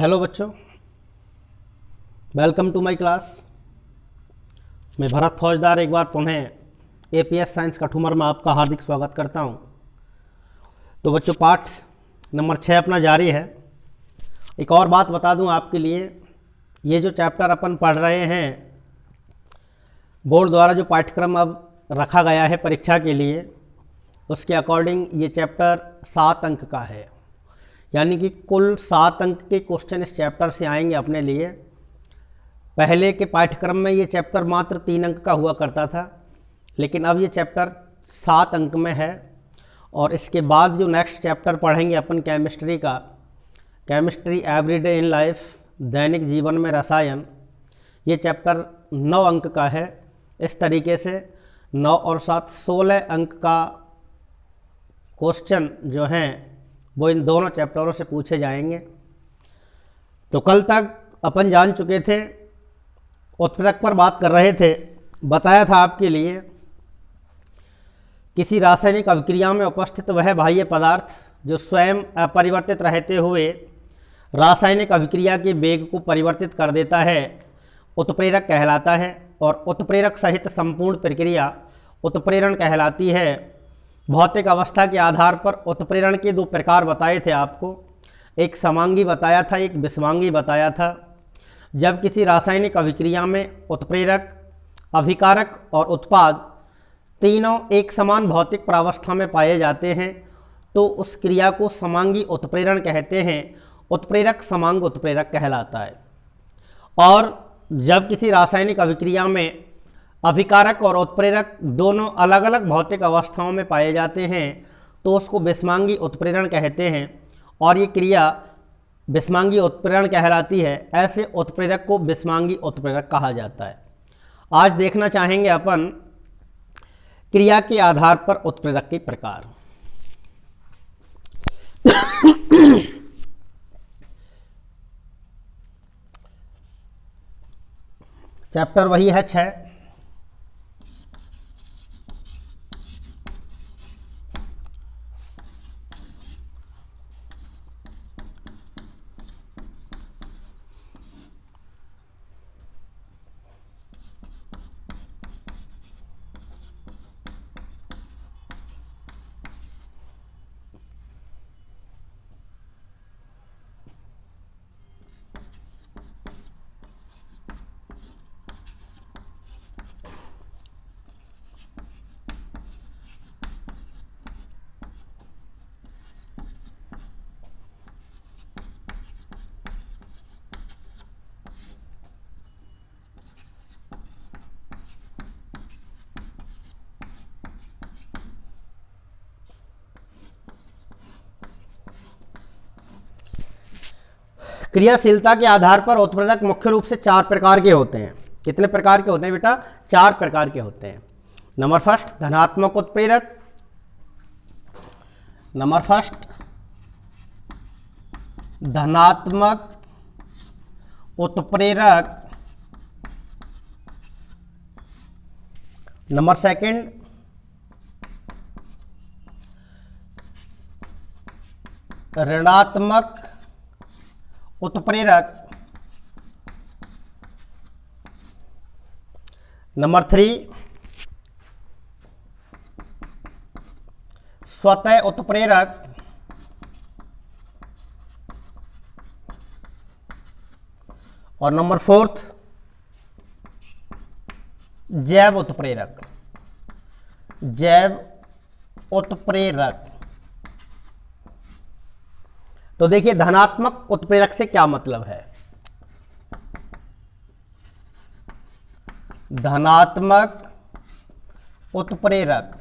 Hello बच्चों, welcome to my class. मैं भरत फौजदार एक बार पुनः एपीएस साइंस कठुमर में आपका हार्दिक स्वागत करता हूं। तो बच्चों, पाठ नंबर 6 अपना जारी है। एक और बात बता दूं आपके लिए, ये जो चैप्टर अपन पढ़ रहे हैं, बोर्ड द्वारा जो पाठ्यक्रम अब रखा गया है परीक्षा के लिए, उसके अकॉर्डिंग ये चैप्टर 7 अंक का है। यानी कि कुल 7 अंक के क्वेश्चन इस चैप्टर से आएंगे अपने लिए। पहले के पाठ्यक्रम में ये चैप्टर मात्र 3 अंक का हुआ करता था, लेकिन अब ये चैप्टर 7 अंक में है। और इसके बाद जो नेक्स्ट चैप्टर पढ़ेंगे अपन केमिस्ट्री का, केमिस्ट्री एवरीडे इन लाइफ, दैनिक जीवन में रसायन, ये चैप्टर 9 अंक का है। इस तरीके से 9 और 7 16 अंक का क्वेश्चन जो हैं वो इन दोनों चैप्टरों से पूछे जाएंगे। तो कल तक अपन जान चुके थे, उत्प्रेरक पर बात कर रहे थे। बताया था आपके लिए, किसी रासायनिक अभिक्रिया में उपस्थित वह बाह्य पदार्थ जो स्वयं अपरिवर्तित रहते हुए रासायनिक अभिक्रिया के वेग को परिवर्तित कर देता है, उत्प्रेरक कहलाता है। और उत्प्रेरक सहित संपूर्ण प्रक्रिया उत्प्रेरण कहलाती है। भौतिक अवस्था के आधार पर उत्प्रेरण के 2 प्रकार बताए थे आपको, एक समांगी बताया था, एक विषमांगी बताया था। जब किसी रासायनिक अभिक्रिया में उत्प्रेरक, अभिकारक और उत्पाद तीनों एक समान भौतिक प्रावस्था में पाए जाते हैं तो उस क्रिया को समांगी उत्प्रेरण कहते हैं। उत्प्रेरक समांग उत्प्रेरक कहलाता है। और जब किसी रासायनिक अभिक्रिया में अभिकारक और उत्प्रेरक दोनों अलग अलग भौतिक अवस्थाओं में पाए जाते हैं तो उसको विषमांगी उत्प्रेरण कहते हैं। और ये क्रिया विषमांगी उत्प्रेरण कहलाती है। ऐसे उत्प्रेरक को विषमांगी उत्प्रेरक कहा जाता है। आज देखना चाहेंगे अपन क्रिया के आधार पर उत्प्रेरक के प्रकार। चैप्टर वही है 6। क्रियाशीलता के आधार पर उत्प्रेरक मुख्य रूप से 4 प्रकार के होते हैं। कितने प्रकार के होते हैं बेटा? 4 प्रकार के होते हैं। नंबर फर्स्ट, धनात्मक उत्प्रेरक। नंबर फर्स्ट, धनात्मक उत्प्रेरक। नंबर सेकंड, ऋणात्मक उत्प्रेरक। नंबर 3, स्वतः उत्प्रेरक। और नंबर 4, जैव उत्प्रेरक। जैव उत्प्रेरक। तो देखिए, धनात्मक उत्प्रेरक से क्या मतलब है? धनात्मक उत्प्रेरक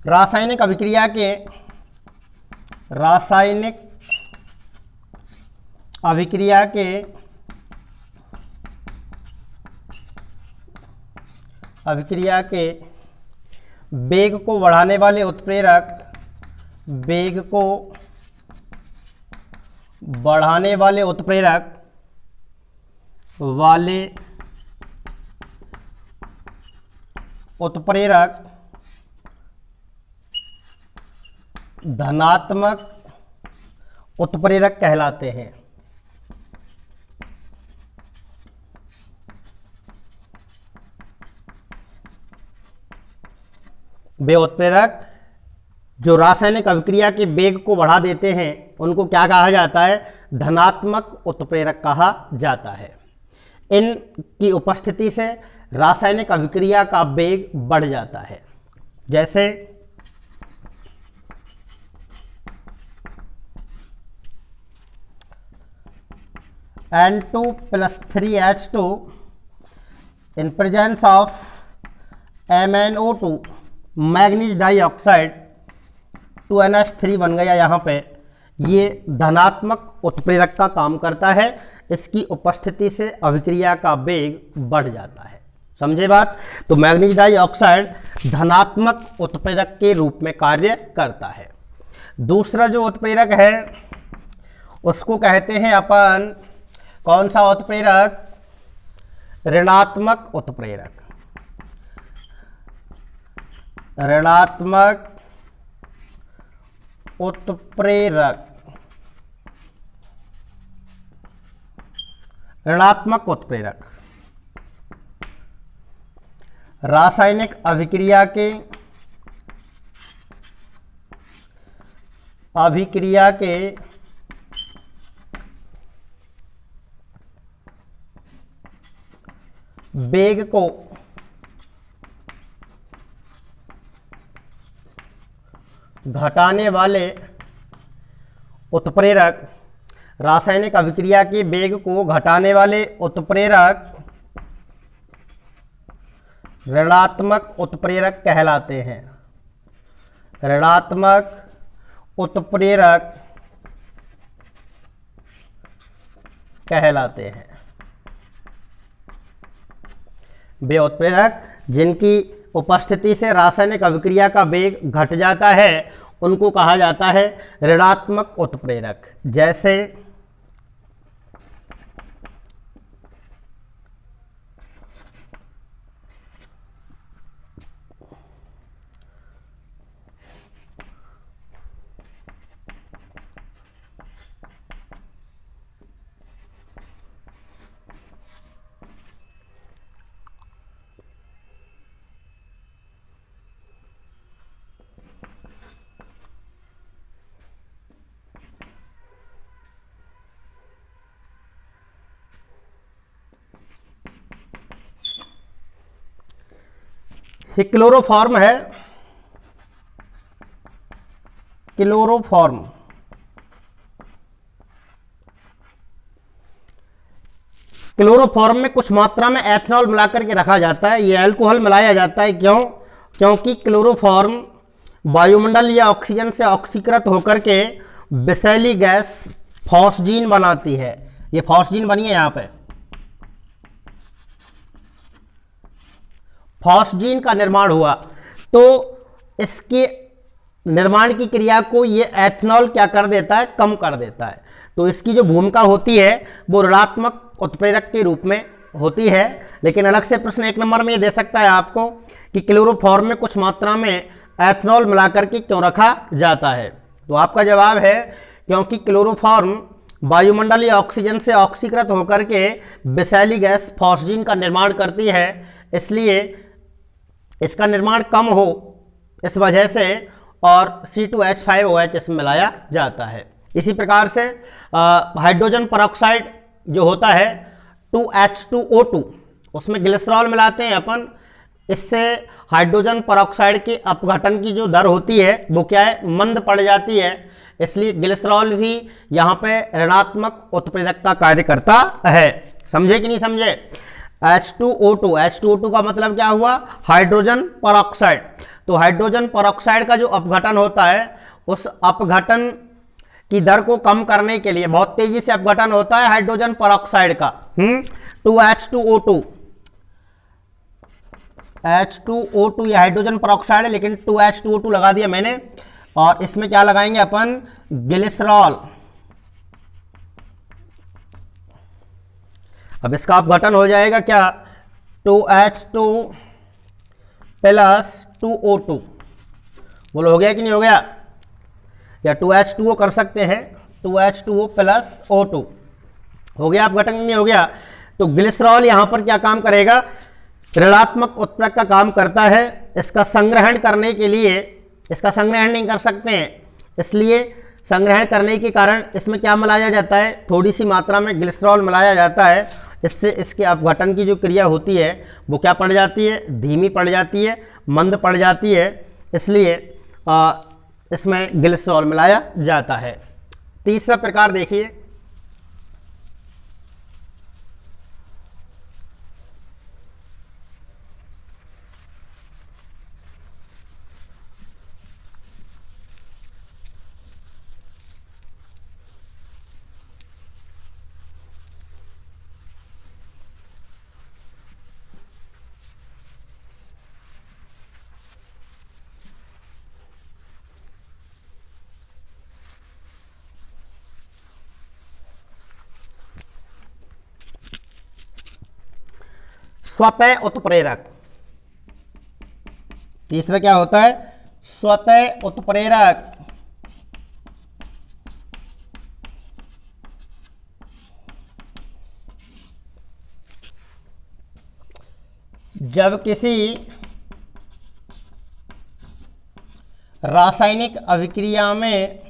रासायनिक अभिक्रिया के अभिक्रिया के वेग को बढ़ाने वाले उत्प्रेरक, वेग को बढ़ाने वाले उत्प्रेरक धनात्मक उत्प्रेरक कहलाते हैं। वे उत्प्रेरक जो रासायनिक अभिक्रिया के वेग को बढ़ा देते हैं उनको क्या कहा जाता है? धनात्मक उत्प्रेरक कहा जाता है। इनकी उपस्थिति से रासायनिक अभिक्रिया का वेग बढ़ जाता है। जैसे N2+3H2 in presence of MnO2 manganese dioxide 2NH3 बन गया। यहाँ पे ये धनात्मक उत्प्रेरक का काम करता है। इसकी उपस्थिति से अभिक्रिया का वेग बढ़ जाता है। समझे बात? तो मैग्नीज डाइऑक्साइड धनात्मक उत्प्रेरक के रूप में कार्य करता है। दूसरा जो उत्प्रेरक है उसको कहते हैं अपन, कौन सा उत्प्रेरक? ऋणात्मक उत्प्रेरक। ऋणात्मक उत्प्रेरक। ऋणात्मक उत्प्रेरक रासायनिक अभिक्रिया के वेग को घटाने वाले उत्प्रेरक, रासायनिक अभिक्रिया के वेग को घटाने वाले उत्प्रेरक ऋणात्मक उत्प्रेरक कहलाते हैं। ऋणात्मक उत्प्रेरक कहलाते हैं। वे उत्प्रेरक जिनकी उपस्थिति से रासायनिक अभिक्रिया का वेग घट जाता है उनको कहा जाता है ऋणात्मक उत्प्रेरक। जैसे ये क्लोरोफॉर्म है। क्लोरोफॉर्म क्लोरोफॉर्म में कुछ मात्रा में एथेनॉल मिलाकर के रखा जाता है। ये अल्कोहल मिलाया जाता है। क्यों? क्योंकि क्लोरोफॉर्म वायुमंडल या ऑक्सीजन से ऑक्सीकृत होकर के विषैली गैस फॉस्जीन बनाती है। ये फॉस्जीन बनी है। यहाँ पे फॉस्जीन का निर्माण हुआ तो इसके निर्माण की क्रिया को ये एथेनॉल क्या कर देता है? कम कर देता है। तो इसकी जो भूमिका होती है वो ऋणात्मक उत्प्रेरक के रूप में होती है। लेकिन अलग से प्रश्न 1 नंबर में ये दे सकता है आपको कि क्लोरोफॉर्म में कुछ मात्रा में एथेनॉल मिलाकर के क्यों रखा जाता है? तो आपका जवाब है क्योंकि क्लोरोफॉर्म वायुमंडल या ऑक्सीजन से ऑक्सीकृत होकर के विषैली गैस फॉस्जीन का निर्माण करती है, इसलिए इसका निर्माण कम हो इस वजह से और C2H5OH इसमें मिलाया जाता है। इसी प्रकार से हाइड्रोजन परऑक्साइड जो होता है 2H2O2 उसमें ग्लिसरॉल मिलाते हैं अपन। इससे हाइड्रोजन परऑक्साइड के अपघटन की जो दर होती है वो क्या है? मंद पड़ जाती है। इसलिए ग्लिसरॉल भी यहाँ पे ऋणात्मक उत्प्रेरक का कार्य करता है। समझे कि नहीं समझे? H2O2 का मतलब क्या हुआ? Hydrogen peroxide. तो हाइड्रोजन परऑक्साइड का जो अपघटन होता है उस अपघटन की दर को कम करने के लिए, बहुत तेजी से अपघटन होता है हाइड्रोजन परऑक्साइड का। 2H2O2 H2O2 ये हाइड्रोजन परऑक्साइड है, लेकिन 2H2O2 लगा दिया मैंने। और इसमें क्या लगाएंगे अपन? ग्लिसरॉल। अब इसका अपघटन हो जाएगा क्या? 2H2 + 2O2। बोलो हो गया कि नहीं हो गया? या 2H2O कर सकते हैं, 2H2O प्लस O2 हो गया। आप गठन नहीं हो गया तो ग्लिसरॉल यहाँ पर क्या काम करेगा, ऋणात्मक उत्प्रेरक का काम करता है। इसका संग्रहण करने के लिए, इसका संग्रहण नहीं कर सकते हैं, इसलिए संग्रहण करने के कारण इसमें क्या मिलाया जाता है, थोड़ी सी मात्रा में ग्लिसरॉल मिलाया जाता है। इससे इसके अपघटन की जो क्रिया होती है वो क्या पड़ जाती है, धीमी पड़ जाती है, मंद पड़ जाती है, इसलिए इसमें ग्लिसरॉल मिलाया जाता है। तीसरा प्रकार देखिए, स्वतः उत्प्रेरक। तीसरा क्या होता है, स्वतः उत्प्रेरक। जब किसी रासायनिक अभिक्रिया में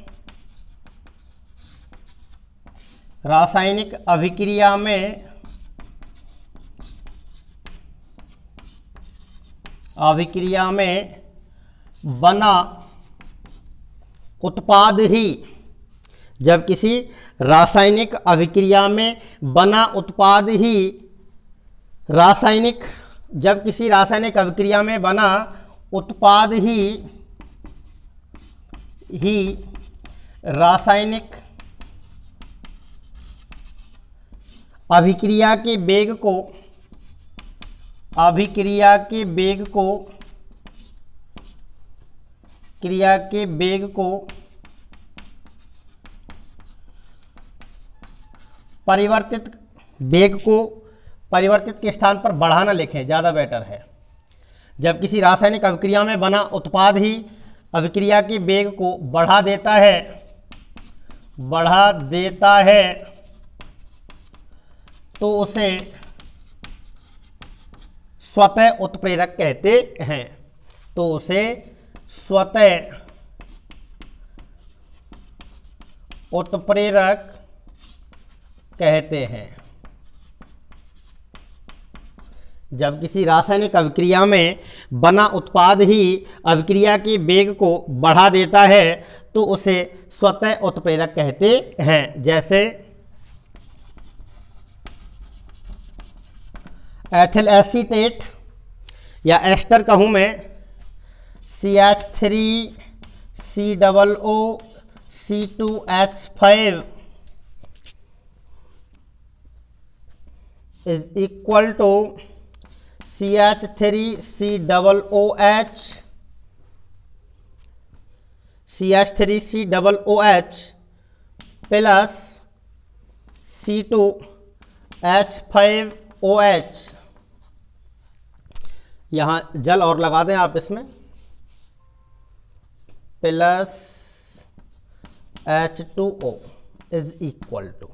बना उत्पाद ही, जब किसी रासायनिक अभिक्रिया में बना उत्पाद ही जब किसी रासायनिक अभिक्रिया में बना उत्पाद ही रासायनिक अभिक्रिया के वेग को परिवर्तित के स्थान पर बढ़ाना लिखें, ज़्यादा बेटर है। जब किसी रासायनिक अभिक्रिया में बना उत्पाद ही अभिक्रिया के वेग को बढ़ा देता है तो उसे स्वतः उत्प्रेरक कहते हैं। तो उसे स्वतः उत्प्रेरक कहते हैं। जब किसी रासायनिक अभिक्रिया में बना उत्पाद ही अभिक्रिया के वेग को बढ़ा देता है तो उसे स्वतः उत्प्रेरक कहते हैं। जैसे एथिल एसीटेट या एस्टर कहूँ मैं, CH3COO C2H5 is equal to CH3COOH plus C2H5OH। यहाँ जल और लगा दें आप इसमें, plus H2O is equal to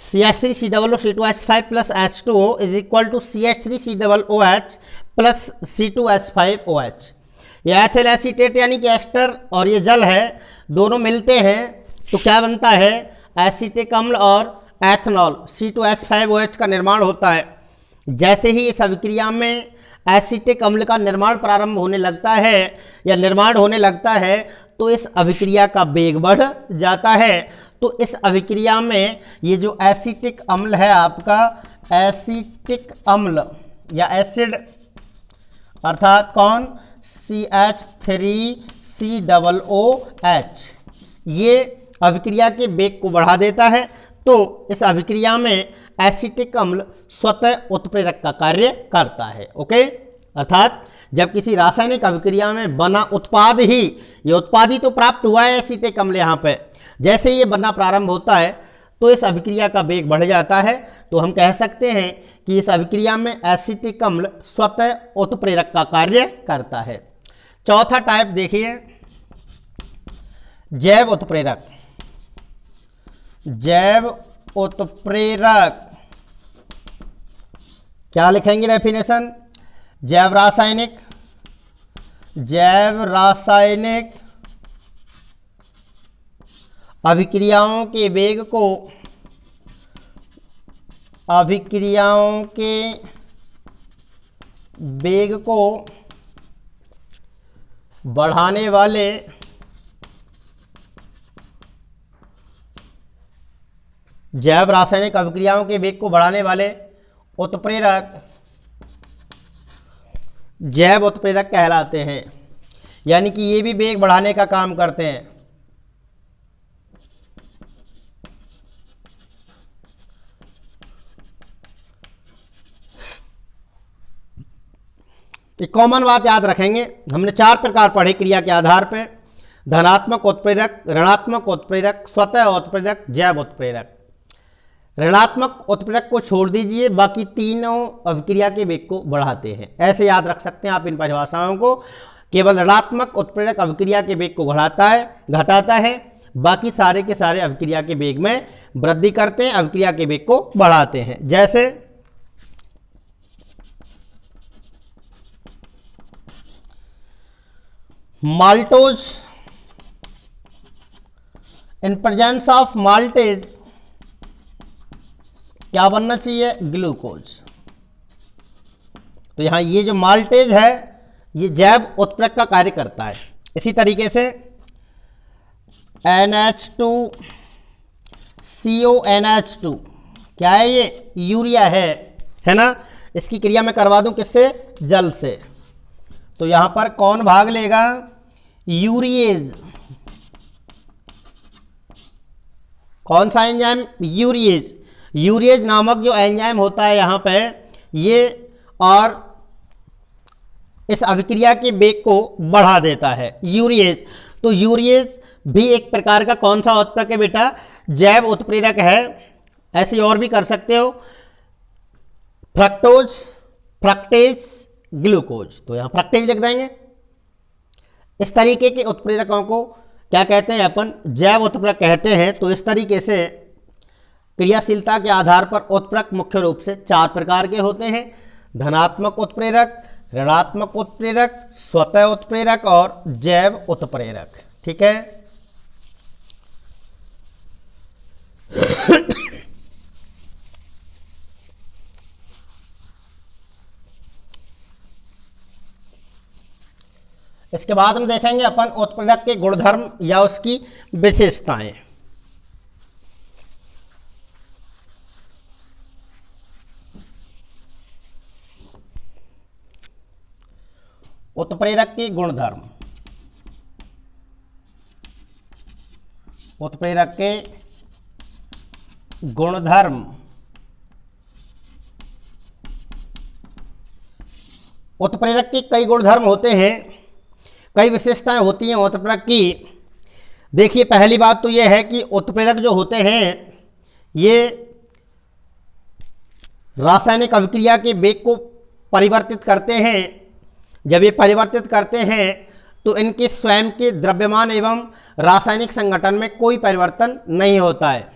CH3COO C2H5 plus H2O is equal to CH3COOH plus C2H5OH। यह एथिल एसीटेट यानी कि एस्टर और ये जल है, दोनों मिलते हैं तो क्या बनता है, एसीटिक अम्ल और एथनॉल C2H5OH का निर्माण होता है। जैसे ही इस अभिक्रिया में एसीटिक अम्ल का निर्माण प्रारंभ होने लगता है या निर्माण होने लगता है तो इस अभिक्रिया का वेग बढ़ जाता है। तो इस अभिक्रिया में ये जो एसीटिक अम्ल है आपका, एसीटिक अम्ल या एसिड अर्थात कौन, CH3COOH, ये अभिक्रिया के वेग को बढ़ा देता है। तो इस अभिक्रिया में एसीटिक अम्ल स्वतः उत्प्रेरक का कार्य करता है। ओके, अर्थात जब किसी रासायनिक अभिक्रिया में बना उत्पाद ही, ये उत्पाद ही तो प्राप्त हुआ है एसीटिक अम्ल यहाँ पे, जैसे ये बनना प्रारंभ होता है तो इस अभिक्रिया का वेग बढ़ जाता है। तो हम कह सकते हैं कि इस अभिक्रिया में एसीटिक अम्ल स्वतः उत्प्रेरक का कार्य करता है। चौथा टाइप देखिए, जैव उत्प्रेरक, जैव उत्प्रेरक क्या लिखेंगे डेफिनेशन? जैव रासायनिक, जैव रासायनिक अभिक्रियाओं के वेग को, अभिक्रियाओं के वेग को बढ़ाने वाले जैव रासायनिक अभिक्रियाओं के वेग को बढ़ाने वाले उत्प्रेरक जैव उत्प्रेरक कहलाते हैं। यानी कि ये भी वेग बढ़ाने का काम करते हैं। एक कॉमन बात याद रखेंगे, हमने 4 प्रकार पढ़े क्रिया के आधार पर: धनात्मक उत्प्रेरक, ऋणात्मक उत्प्रेरक, स्वतः उत्प्रेरक, जैव उत्प्रेरक। ऋणात्मक उत्प्रेरक को छोड़ दीजिए, बाकी तीनों अभिक्रिया के वेग को बढ़ाते हैं। ऐसे याद रख सकते हैं आप इन परिभाषाओं को। केवल ऋणात्मक उत्प्रेरक अभिक्रिया के वेग को घटाता है, बाकी सारे के सारे अभिक्रिया के वेग में वृद्धि करते हैं, अभिक्रिया के वेग को बढ़ाते हैं। जैसे maltose, in presence of maltase क्या बनना चाहिए? ग्लूकोज। तो यहां ये जो माल्टेज है ये जैव उत्प्रेरक का कार्य करता है। इसी तरीके से NH2CONH2 क्या है? ये यूरिया है ना? इसकी क्रिया मैं करवा दूं किससे? जल से। तो यहां पर कौन भाग लेगा? यूरिएज। कौन सा एंजाइम? यूरिएज। यूरिएज नामक जो एंजाइम होता है यहाँ पे, ये और इस अभिक्रिया के वेग को बढ़ा देता है यूरिएज। तो यूरिएज भी एक प्रकार का कौन सा उत्प्रेरक है बेटा? जैव उत्प्रेरक है। ऐसे और भी कर सकते हो, फ्रक्टोज, फ्रक्टेज, ग्लूकोज। तो यहाँ फ्रक्टेज लिख देंगे। इस तरीके के उत्प्रेरकों को क्या कहते हैं? अपन जैव उत्प्रेरक कहते हैं। तो इस तरीके से क्रियाशीलता के आधार पर उत्प्रेरक मुख्य रूप से 4 प्रकार के होते हैं: धनात्मक उत्प्रेरक, ऋणात्मक उत्प्रेरक, स्वतः उत्प्रेरक और जैव उत्प्रेरक। ठीक है। इसके बाद हम देखेंगे अपन उत्प्रेरक के गुणधर्म या उसकी विशेषताएं। उत्प्रेरक के गुणधर्म, उत्प्रेरक के गुणधर्म। उत्प्रेरक के कई गुणधर्म होते हैं, कई विशेषताएं होती हैं उत्प्रेरक की। देखिए, पहली बात तो यह है कि उत्प्रेरक जो होते हैं ये रासायनिक अभिक्रिया के वेग को परिवर्तित करते हैं। जब ये परिवर्तित करते हैं तो इनके स्वयं के द्रव्यमान एवं रासायनिक संगठन में कोई परिवर्तन नहीं होता है।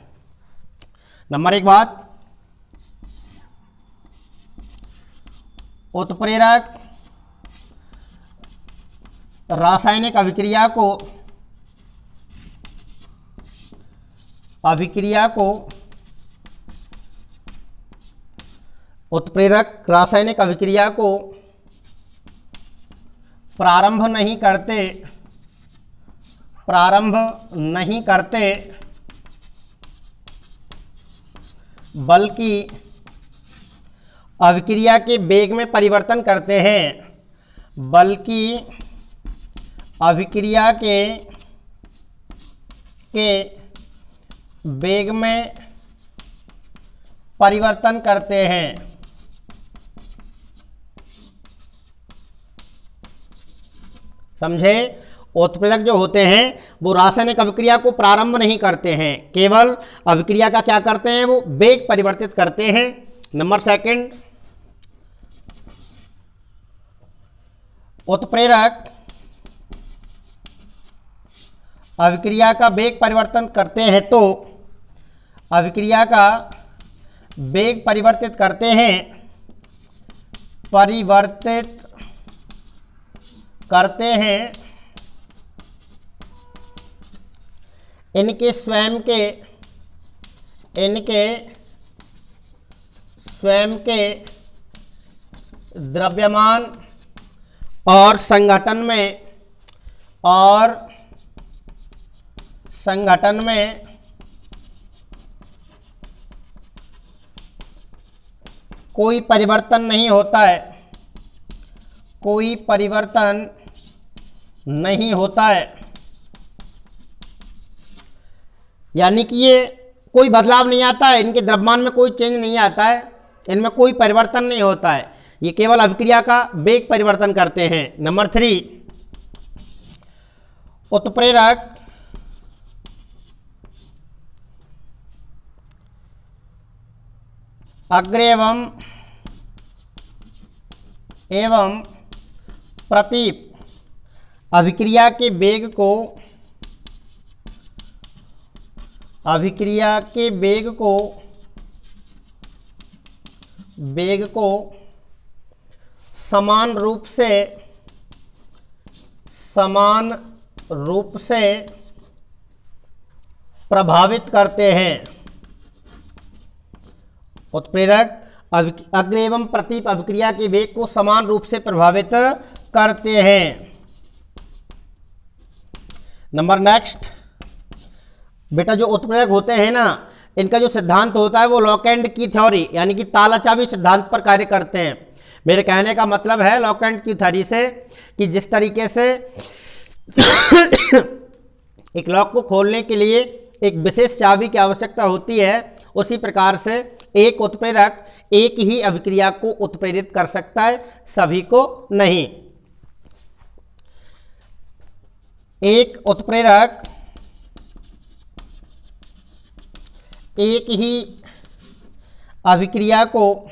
नंबर 1 बात, उत्प्रेरक रासायनिक अभिक्रिया को उत्प्रेरक रासायनिक अभिक्रिया को प्रारंभ नहीं करते बल्कि अभिक्रिया के वेग में परिवर्तन करते हैं, बल्कि अभिक्रिया के वेग में परिवर्तन करते हैं। समझे? उत्प्रेरक जो होते हैं वो रासायनिक अभिक्रिया को प्रारंभ नहीं करते हैं, केवल अभिक्रिया का क्या करते हैं? वो वेग परिवर्तित करते हैं। नंबर 2, उत्प्रेरक अभिक्रिया का वेग परिवर्तन करते हैं तो अभिक्रिया का वेग परिवर्तित करते हैं, इनके स्वयं के द्रव्यमान और संघटन में कोई परिवर्तन नहीं होता है, यानी कि ये कोई बदलाव नहीं आता है, इनके द्रव्यमान में कोई चेंज नहीं आता है, इनमें कोई परिवर्तन नहीं होता है, ये केवल अभिक्रिया का वेग परिवर्तन करते हैं। नंबर 3, उत्प्रेरक अग्रेवम एवं प्रतीप अभिक्रिया के वेग को समान रूप से प्रभावित करते हैं। उत्प्रेरक अग्र एवं प्रतीप अभिक्रिया के वेग को समान रूप से प्रभावित करते हैं। नंबर नेक्स्ट, बेटा जो उत्प्रेरक होते हैं ना, इनका जो सिद्धांत होता है वो लॉक एंड की थ्योरी यानी कि ताला चाबी सिद्धांत पर कार्य करते हैं। मेरे कहने का मतलब है लॉक एंड की थ्योरी से कि जिस तरीके से एक लॉक को खोलने के लिए एक विशेष चाबी की आवश्यकता होती है, उसी प्रकार से एक उत्प्रेरक एक ही अभिक्रिया को उत्प्रेरित कर सकता है, सभी को नहीं। एक उत्प्रेरक एक ही अभिक्रिया को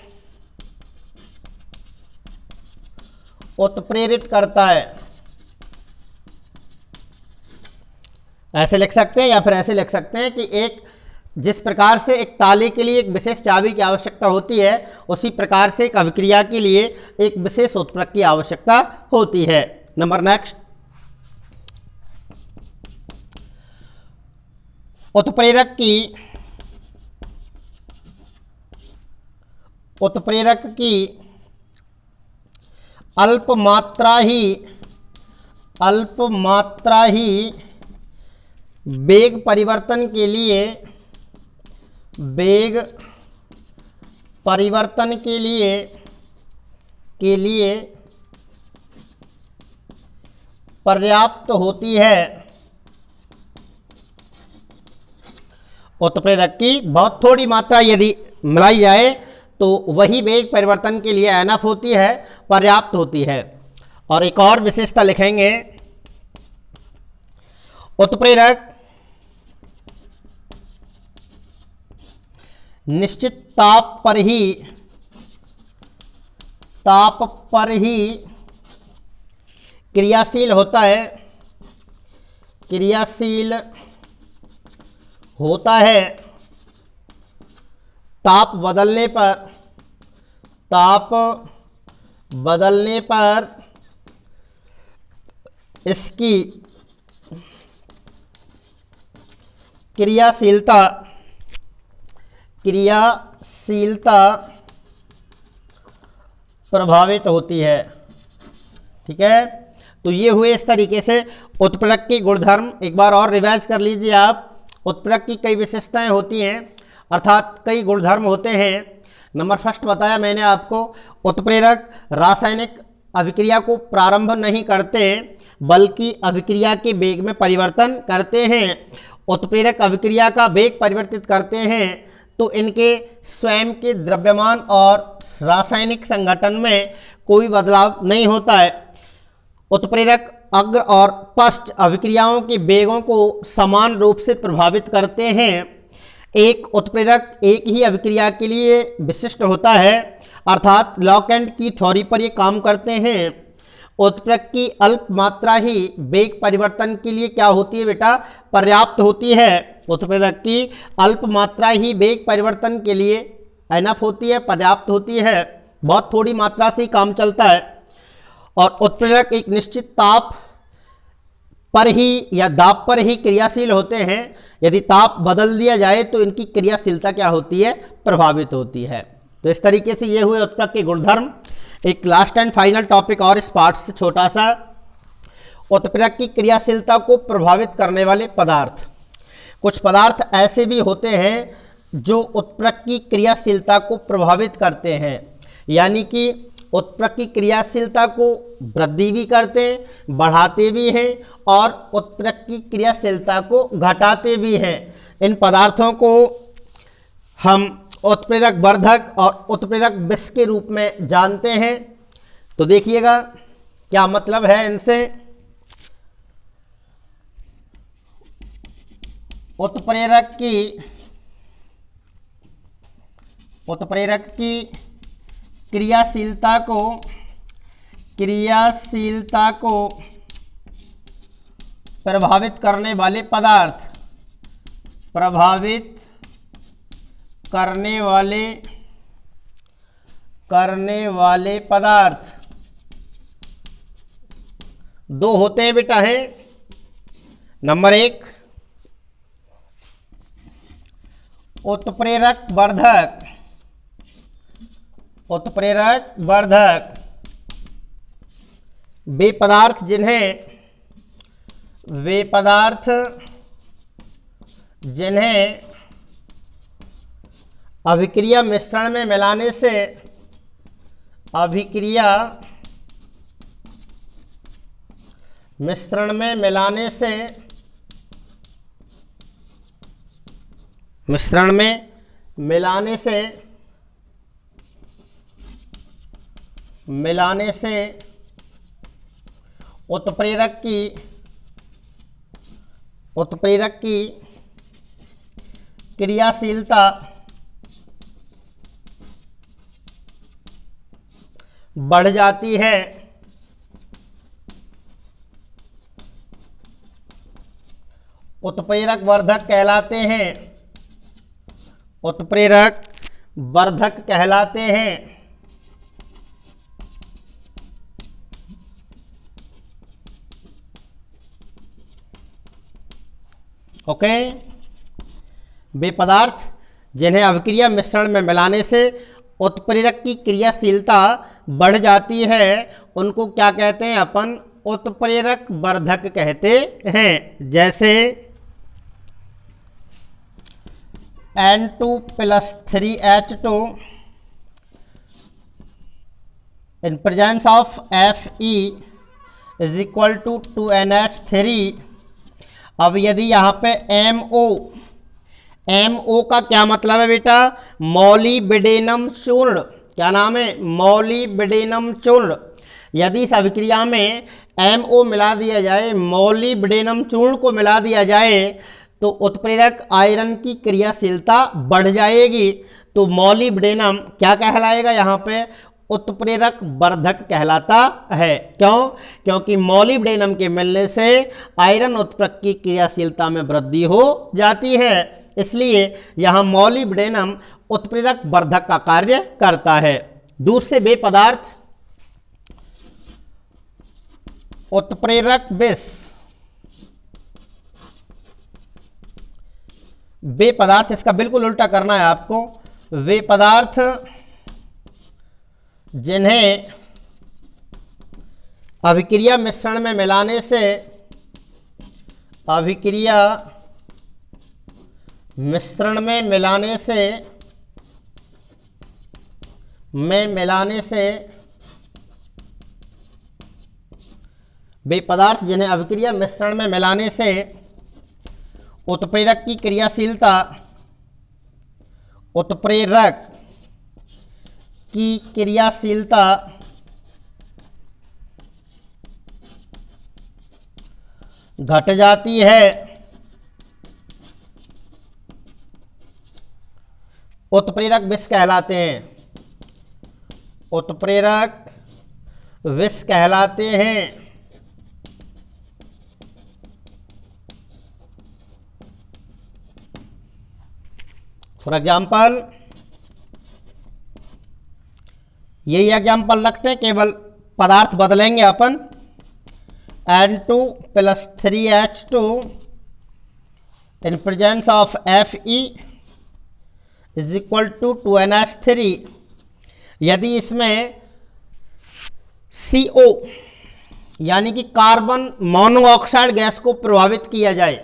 उत्प्रेरित करता है, ऐसे लिख सकते हैं या फिर ऐसे लिख सकते हैं कि एक जिस प्रकार से एक ताले के लिए एक विशेष चाबी की आवश्यकता होती है, उसी प्रकार से एक अभिक्रिया के लिए एक विशेष उत्प्रेरक की आवश्यकता होती है। नंबर नेक्स्ट, उत्प्रेरक की अल्प मात्रा ही वेग परिवर्तन के लिए पर्याप्त होती है। उत्प्रेरक की बहुत थोड़ी मात्रा यदि मिलाई जाए तो वही वेग परिवर्तन के लिए एनफ होती है, पर्याप्त होती है। और एक और विशेषता लिखेंगे, उत्प्रेरक निश्चित ताप पर ही क्रियाशील होता है, ताप बदलने पर इसकी क्रियाशीलता प्रभावित होती है। ठीक है, तो ये हुए इस तरीके से उत्प्रेरक के गुणधर्म। एक बार और रिवाइज कर लीजिए आप। उत्प्रेरक की कई विशेषताएं होती हैं, अर्थात कई गुणधर्म होते हैं। नंबर फर्स्ट बताया मैंने आपको, उत्प्रेरक रासायनिक अभिक्रिया को प्रारंभ नहीं करते बल्कि अभिक्रिया के वेग में परिवर्तन करते हैं। उत्प्रेरक अभिक्रिया का वेग परिवर्तित करते हैं तो इनके स्वयं के द्रव्यमान और रासायनिक संगठन में कोई बदलाव नहीं होता है। उत्प्रेरक अग्र और पश्च अभिक्रियाओं के वेगों को समान रूप से प्रभावित करते हैं। एक उत्प्रेरक एक ही अभिक्रिया के लिए विशिष्ट होता है, अर्थात लॉक एंड की थ्योरी पर ये काम करते हैं। उत्प्रेरक की अल्प मात्रा ही वेग परिवर्तन के लिए क्या होती है बेटा, पर्याप्त होती है। उत्प्रेरक की अल्प मात्रा ही वेग परिवर्तन के लिए एनफ होती है, पर्याप्त होती है। बहुत थोड़ी मात्रा से ही काम चलता है। और उत्प्रेरक एक निश्चित ताप पर ही या दाब पर ही क्रियाशील होते हैं। यदि ताप बदल दिया जाए तो इनकी क्रियाशीलता क्या होती है, प्रभावित होती है। तो इस तरीके से ये हुए उत्प्रेरक के गुणधर्म। एक लास्ट एंड फाइनल टॉपिक और इस पार्ट से छोटा सा, उत्प्रेरक की क्रियाशीलता को प्रभावित करने वाले पदार्थ। कुछ पदार्थ ऐसे भी होते हैं जो उत्प्रेरक की क्रियाशीलता को प्रभावित करते हैं, यानी कि उत्प्रेरक की क्रियाशीलता को वृद्धि भी करते हैं, बढ़ाते भी हैं और उत्प्रेरक की क्रियाशीलता को घटाते भी हैं। इन पदार्थों को हम उत्प्रेरक वर्धक और उत्प्रेरक विष के रूप में जानते हैं। तो देखिएगा क्या मतलब है इनसे। उत्प्रेरक की क्रियाशीलता को प्रभावित करने वाले पदार्थ, प्रभावित करने वाले पदार्थ दो होते हैं बेटा हैं। नंबर एक, उत्प्रेरक वर्धक। उत्प्रेरक वर्धक वे पदार्थ जिन्हें अभिक्रिया मिश्रण में मिलाने से मिलाने से उत्प्रेरक की क्रियाशीलता बढ़ जाती है। उत्प्रेरक वर्धक कहलाते हैं। उत्प्रेरक वर्धक कहलाते हैं। ओके, वे पदार्थ जिन्हें अभिक्रिया मिश्रण में मिलाने से उत्प्रेरक की क्रियाशीलता बढ़ जाती है उनको क्या कहते हैं अपन, उत्प्रेरक वर्धक कहते हैं। जैसे N2+3H2 in presence of Fe is equal to 2NH3। अब यदि यहाँ पे MO का क्या मतलब है बेटा, मॉलिब्डेनम चूर्ण। क्या नाम है, मॉलिब्डेनम चूर्ण। यदि इस अभिक्रिया में MO मिला दिया जाए, मॉलिब्डेनम चूर्ण को मिला दिया जाए तो उत्प्रेरक आयरन की क्रियाशीलता बढ़ जाएगी। तो मॉलिब्डेनम क्या कहलाएगा यहाँ पे, उत्प्रेरक वर्धक कहलाता है। क्यों, क्योंकि मॉलिब्डेनम के मिलने से आयरन उत्प्रेरक की क्रियाशीलता में वृद्धि हो जाती है, इसलिए यहाँ मॉलिब्डेनम उत्प्रेरक वर्धक का कार्य करता है। दूसरे वे पदार्थ उत्प्रेरक विष। वे पदार्थ, इसका बिल्कुल उल्टा करना है आपको। वे पदार्थ जिन्हें अभिक्रिया मिश्रण में मिलाने से वे पदार्थ जिन्हें अभिक्रिया मिश्रण में मिलाने से उत्प्रेरक की क्रियाशीलता घट जाती है। उत्प्रेरक विष कहलाते हैं। उत्प्रेरक विष कहलाते हैं। फॉर एग्जाम्पल, यही एग्जाम्पल रखते हैं, केवल पदार्थ बदलेंगे अपन। N2 + 3H2 in presence of Fe is equal to 2NH3। यदि इसमें CO यानी कि कार्बन मोनोऑक्साइड गैस को प्रभावित किया जाए,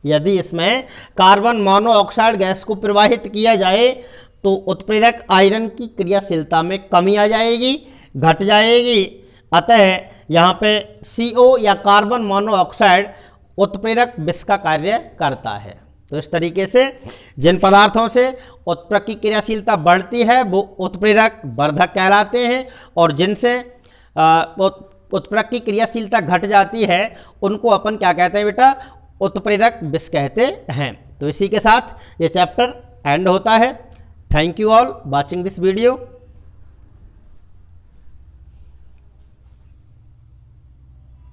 यदि इसमें कार्बन मोनोऑक्साइड गैस को प्रवाहित किया जाए तो उत्प्रेरक आयरन की क्रियाशीलता में कमी आ जाएगी, घट जाएगी। अतः यहाँ पे CO या कार्बन मोनोऑक्साइड उत्प्रेरक विष का कार्य करता है। तो इस तरीके से जिन पदार्थों से उत्प्रेरक की क्रियाशीलता बढ़ती है वो उत्प्रेरक वर्धक कहलाते हैं, और जिनसे उत्प्रेरक की क्रियाशीलता घट जाती है उनको अपन क्या कहते हैं बेटा, उत्प्रेरक विष कहते हैं। तो इसी के साथ ये चैप्टर एंड होता है। Thank you all watching this video.